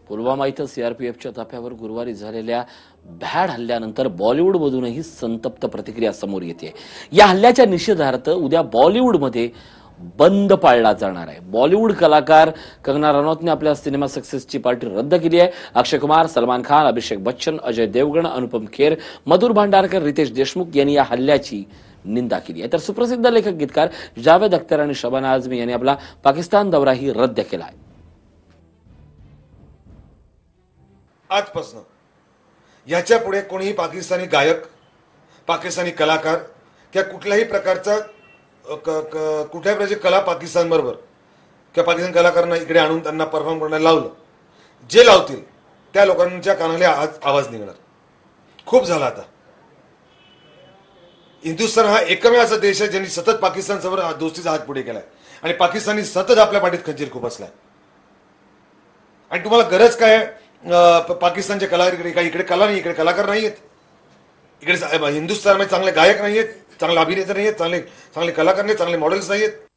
पुलवामा इथं सीआरपीएफच्या ताफ्यावर गुरुवारी झालेल्या भ्याड हल्ल्यानंतर बॉलिवूडमधूनही संतप्त प्रतिक्रिया समोर येते। या हल्ल्याच्या निषेधार्थ उद्या बॉलिवूडमध्ये बंद पाळला जाणार आहे। बॉलिवूड कलाकार कंगना रनौतने आपल्या सिनेमा सक्सेसची पार्टी रद्द केली आहे। अक्षय कुमार, सलमान खान, अभिषेक बच्चन, अजय देवगण, अनुपम खेर, मधुर भांडारकर, रितेश देशमुख यांनी या हल्ल्याची निंदा केली आहे। तर सुप्रसिद्ध लेखक गीतकार जावेद अख्तर आणि शबाना आझमी यांनी आपला पाकिस्तान दौराही रद्द केला आहे। आजपासून याच्या पुढे कोणीही पाकिस्तानी गायक, पाकिस्तानी कलाकार किंवा कुठल्याही प्रकारचा कुठल्याही प्रकारची कला पाकिस्तान बरोबर किंवा पाकिस्तान कलाकारांना इकडे आणून त्यांना परफॉर्म करायला लावलं, जे लावतील त्या लोकांच्या कानाले आज आवाज निघणार। खूप झाला आता। हिंदुस्थान हा एकमेव असा देश आहे ज्यांनी सतत पाकिस्तान समोर दोस्तीचा हात पुढे केलाय आणि पाकिस्तानी सतत आपल्या पाठीत खंजीर खुपसलाय। आणि तुम्हाला गरज काय आहे पाकिस्तानच्या कलाकारांकडे? इकडे कला नाही, इकडे कलाकार नाही आहेत, इकडे हिंदुस्थानमध्ये चांगले गायक नाही आहेत, चांगले अभिनेते नाही आहेत, चांगले कलाकार नाही, चांगले मॉडेल्स नाही आहेत।